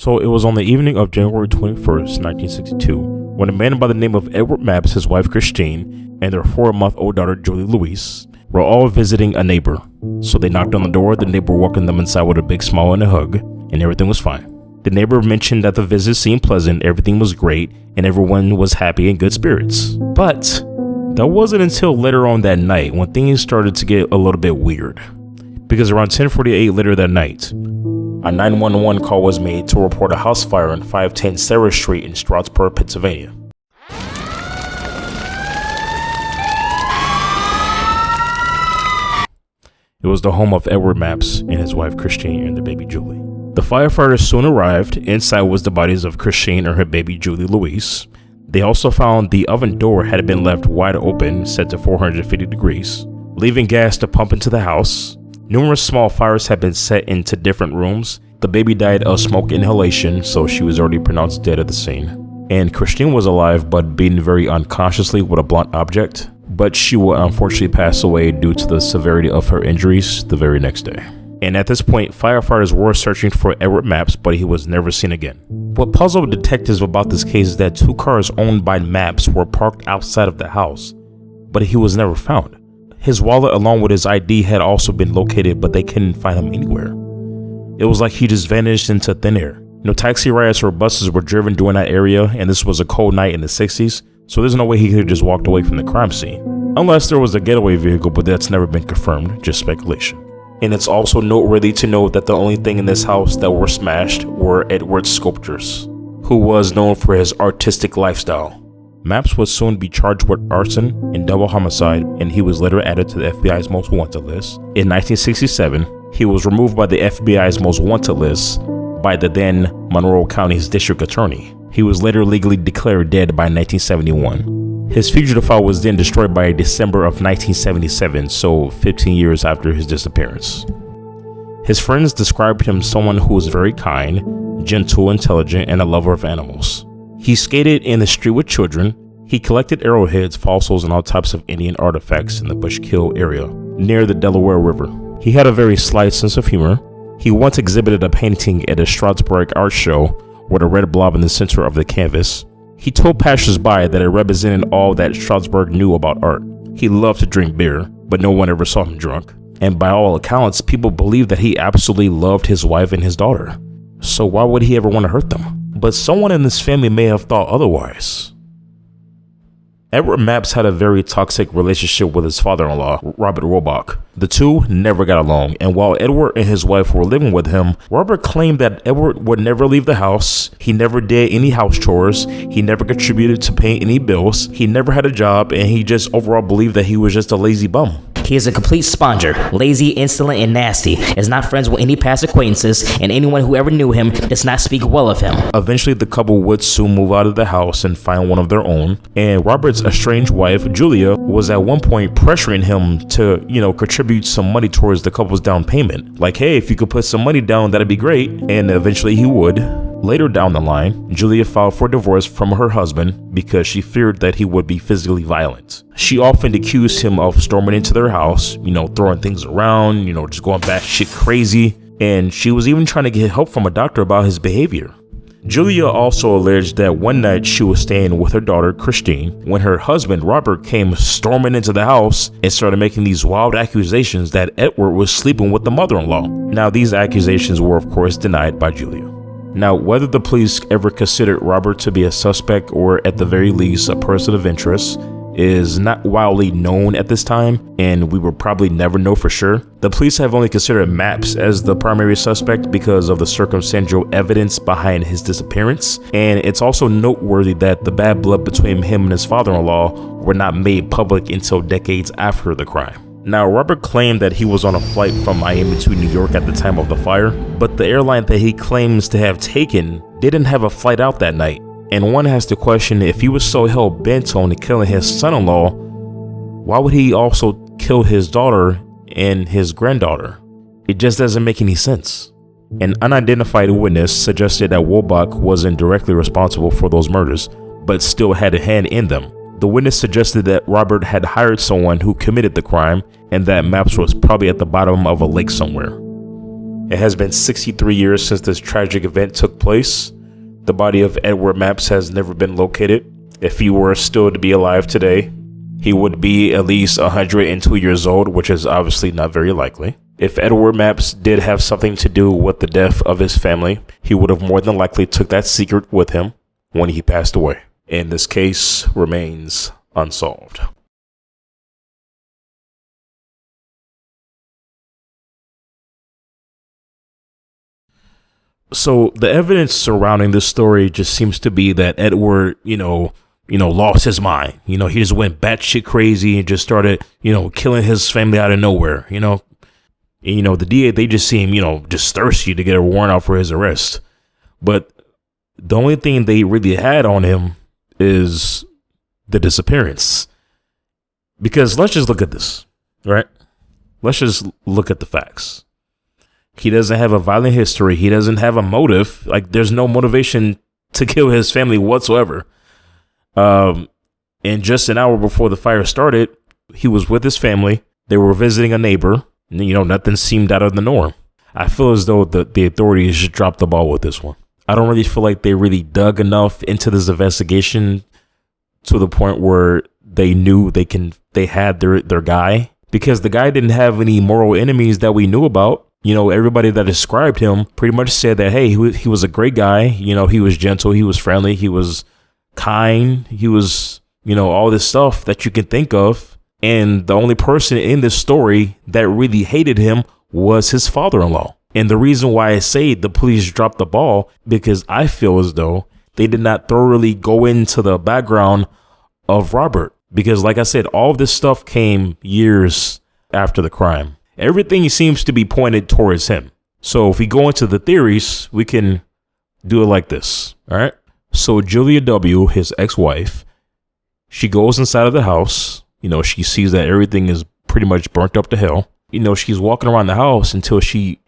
So it was on the evening of January 21st, 1962, when a man by the name of Edward Mapps, his wife Christine, and their 4-month-old daughter Julie Louise were all visiting a neighbor. So they knocked on the door, the neighbor welcomed them inside with a big smile and a hug, and everything was fine. The neighbor mentioned that the visit seemed pleasant, everything was great, and everyone was happy and good spirits. But that wasn't until later on that night when things started to get a little bit weird. Because around 10:48 later that night, a 911 call was made to report a house fire on 510 Sarah Street in Stroudsburg, Pennsylvania. It was the home of Edward Mapps and his wife Christine and their baby Julie. The firefighters soon arrived. Inside was the bodies of Christine and her baby Julie Louise. They also found the oven door had been left wide open, set to 450 degrees, leaving gas to pump into the house. Numerous small fires had been set into different rooms. The baby died of smoke inhalation, so she was already pronounced dead at the scene. And Christine was alive, but beaten very unconsciously with a blunt object. But she would unfortunately pass away due to the severity of her injuries the very next day. And at this point, firefighters were searching for Edward Mapps, but he was never seen again. What puzzled detectives about this case is that 2 cars owned by Mapps were parked outside of the house, but he was never found. His wallet along with his ID had also been located, but they couldn't find him anywhere. It was like he just vanished into thin air. No taxi rides or buses were driven during that area, and this was a cold night in the 60s, so there's no way he could have just walked away from the crime scene. Unless there was a getaway vehicle, but that's never been confirmed, just speculation. And it's also noteworthy to note that the only thing in this house that were smashed were Edward's sculptures, who was known for his artistic lifestyle. Mapps would soon be charged with arson and double homicide, and he was later added to the FBI's most wanted list. In 1967, he was removed by the FBI's most wanted list by the then Monroe County's district attorney. He was later legally declared dead by 1971. His fugitive file was then destroyed by December of 1977, so 15 years after his disappearance. His friends described him as someone who was very kind, gentle, intelligent, and a lover of animals. He skated in the street with children. He collected arrowheads, fossils, and all types of Indian artifacts in the Bushkill area near the Delaware River. He had a very slight sense of humor. He once exhibited a painting at a Stroudsburg art show with a red blob in the center of the canvas. He told passers-by that it represented all that Stroudsburg knew about art. He loved to drink beer, but no one ever saw him drunk. And by all accounts, people believed that he absolutely loved his wife and his daughter. So why would he ever want to hurt them? But someone in this family may have thought otherwise. Edward Mapps had a very toxic relationship with his father-in-law, Robert Robach. The two never got along, and while Edward and his wife were living with him, Robert claimed that Edward would never leave the house, he never did any house chores, he never contributed to paying any bills, he never had a job, and he just overall believed that he was just a lazy bum. He is a complete sponger, lazy, insolent, and nasty, is not friends with any past acquaintances, and anyone who ever knew him does not speak well of him. Eventually, the couple would soon move out of the house and find one of their own, and Robert's estranged wife, Julia, was at one point pressuring him to, contribute some money towards the couple's down payment. Like, hey, if you could put some money down, that'd be great, and eventually he would. Later down the line, Julia filed for divorce from her husband because she feared that he would be physically violent. She often accused him of storming into their house, throwing things around, just going batshit crazy, and she was even trying to get help from a doctor about his behavior. Julia also alleged that one night she was staying with her daughter, Christine, when her husband, Robert, came storming into the house and started making these wild accusations that Edward was sleeping with the mother-in-law. Now, these accusations were, of course, denied by Julia. Now, whether the police ever considered Robert to be a suspect or at the very least a person of interest is not widely known at this time, and we will probably never know for sure. The police have only considered Mapps as the primary suspect because of the circumstantial evidence behind his disappearance, and it's also noteworthy that the bad blood between him and his father-in-law were not made public until decades after the crime. Now, Robert claimed that he was on a flight from Miami to New York at the time of the fire, but the airline that he claims to have taken didn't have a flight out that night. And one has to question, if he was so hell-bent on killing his son-in-law, why would he also kill his daughter and his granddaughter? It just doesn't make any sense. An unidentified witness suggested that Wolbach wasn't directly responsible for those murders, but still had a hand in them. The witness suggested that Robert had hired someone who committed the crime and that Mapps was probably at the bottom of a lake somewhere. It has been 63 years since this tragic event took place. The body of Edward Mapps has never been located. If he were still to be alive today, he would be at least 102 years old, which is obviously not very likely. If Edward Mapps did have something to do with the death of his family, he would have more than likely took that secret with him when he passed away. And this case remains unsolved. So the evidence surrounding this story just seems to be that Edward, lost his mind. He just went batshit crazy and just started, killing his family out of nowhere. The DA, they just seem, just thirsty to get a warrant out for his arrest. But the only thing they really had on him is the disappearance. Because let's just look at this, right? Let's just look at the facts. He doesn't have a violent history. He doesn't have a motive. Like, there's no motivation to kill his family whatsoever. And just an hour before the fire started, he was with his family. They were visiting a neighbor. Nothing seemed out of the norm. I feel as though the authorities just dropped the ball with this one. I don't really feel like they really dug enough into this investigation to the point where they knew they had their guy, because the guy didn't have any moral enemies that we knew about. Everybody that described him pretty much said that, hey, he was a great guy. He was gentle. He was friendly. He was kind. He was, all this stuff that you can think of. And the only person in this story that really hated him was his father-in-law. And the reason why I say the police dropped the ball, because I feel as though they did not thoroughly go into the background of Robert. Because like I said, all of this stuff came years after the crime. Everything seems to be pointed towards him. So if we go into the theories, we can do it like this. All right. So Julia W., his ex-wife, she goes inside of the house. She sees that everything is pretty much burnt up to hell. She's walking around the house until she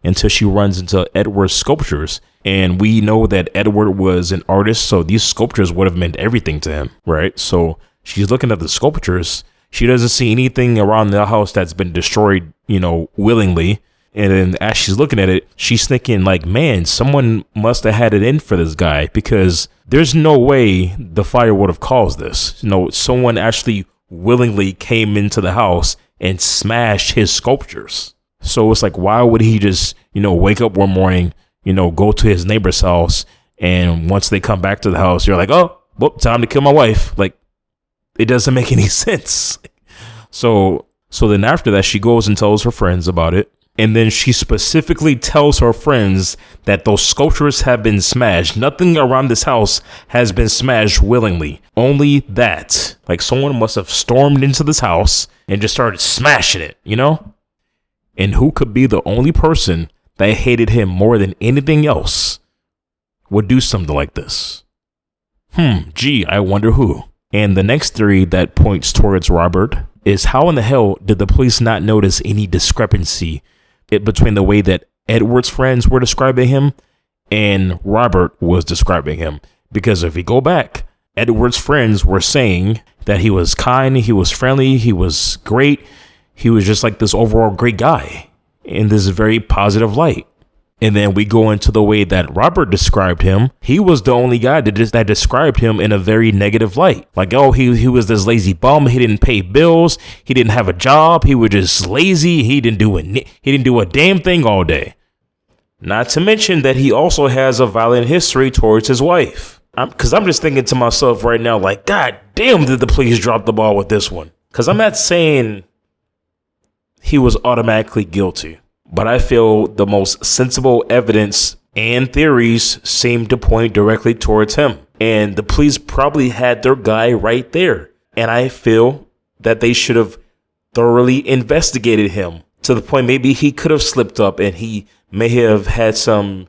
runs into Edward's sculptures. And we know that Edward was an artist, so these sculptures would have meant everything to him, right? So she's looking at the sculptures. She doesn't see anything around the house that's been destroyed, willingly. And then as she's looking at it, she's thinking like, man, someone must have had it in for this guy, because there's no way the fire would have caused this. Someone actually willingly came into the house and smashed his sculptures. So it's like, why would he just, wake up one morning, go to his neighbor's house, and once they come back to the house, you're like, oh, well, time to kill my wife. Like, it doesn't make any sense. So then after that, she goes and tells her friends about it. And then she specifically tells her friends that those sculptures have been smashed. Nothing around this house has been smashed willingly. Only that. Like, someone must have stormed into this house and just started smashing it, And who could be the only person that hated him more than anything else would do something like this? Gee, I wonder who. And the next theory that points towards Robert is, how in the hell did the police not notice any discrepancy between the way that Edward's friends were describing him and Robert was describing him? Because if we go back, Edward's friends were saying that he was kind, he was friendly, he was great. He was just like this overall great guy in this very positive light. And then we go into the way that Robert described him. He was the only guy that described him in a very negative light. Like, oh, he was this lazy bum. He didn't pay bills. He didn't have a job. He was just lazy. He didn't do a damn thing all day. Not to mention that he also has a violent history towards his wife. Because I'm just thinking to myself right now, like, God damn, did the police drop the ball with this one? Because I'm not saying he was automatically guilty, but I feel the most sensible evidence and theories seem to point directly towards him. And the police probably had their guy right there. And I feel that they should have thoroughly investigated him to the point maybe he could have slipped up and he may have had some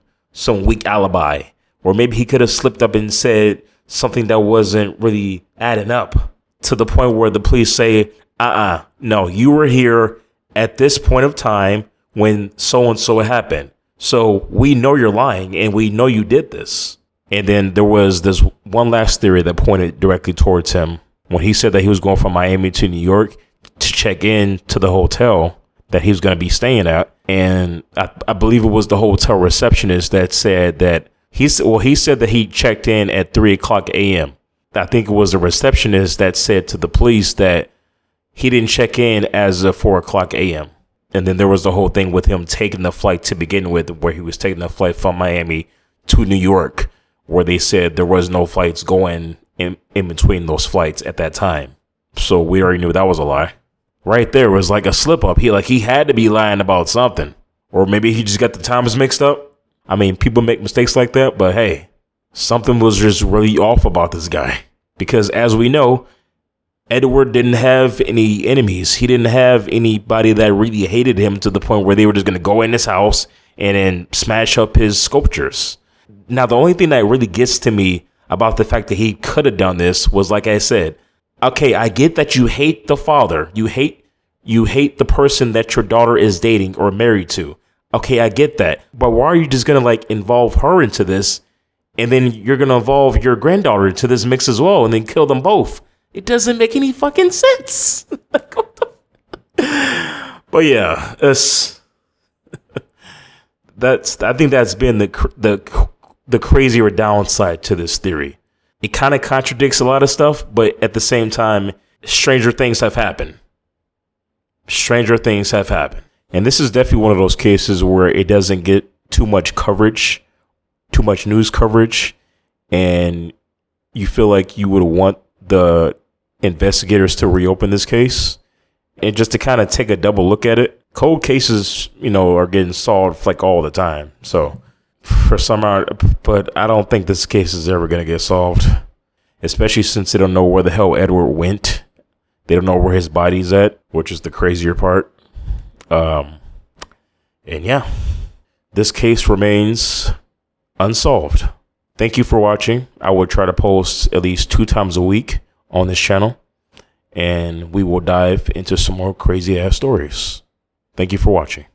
weak alibi. Or maybe he could have slipped up and said something that wasn't really adding up to the point where the police say, no, you were here at this point of time when so-and-so happened. So we know you're lying and we know you did this. And then there was this one last theory that pointed directly towards him when he said that he was going from Miami to New York to check in to the hotel. that he was going to be staying at. And I believe it was the hotel receptionist that said that he said that he checked in at 3:00 a.m. I think it was the receptionist that said to the police that he didn't check in as of 4:00 a.m. And then there was the whole thing with him taking the flight to begin with, where he was taking the flight from Miami to New York, where they said there was no flights going in between those flights at that time. So we already knew that was a lie. Right there was like a slip up. He had to be lying about something. Or maybe he just got the times mixed up. I mean, people make mistakes like that, but hey, something was just really off about this guy. Because as we know, Edward didn't have any enemies. He didn't have anybody that really hated him to the point where they were just going to go in his house and then smash up his sculptures. Now, the only thing that really gets to me about the fact that he could have done this was, like I said, okay, I get that you hate the father. You hate the person that your daughter is dating or married to. Okay, I get that. But why are you just going to involve her into this? And then you're going to involve your granddaughter into this mix as well and then kill them both. It doesn't make any fucking sense. But yeah, I think that's been the crazier downside to this theory. It kind of contradicts a lot of stuff, but at the same time, stranger things have happened. Stranger things have happened. And this is definitely one of those cases where it doesn't get too much coverage, too much news coverage, and you feel like you would want the investigators to reopen this case and just to kind of take a double look at it. Cold cases, are getting solved all the time. So for some odd, but I don't think this case is ever going to get solved, especially since they don't know where the hell Edward went. They don't know where his body's at, which is the crazier part. And yeah, this case remains unsolved. Thank you for watching. I will try to post at least 2 times a week on this channel, and we will dive into some more crazy ass stories. Thank you for watching.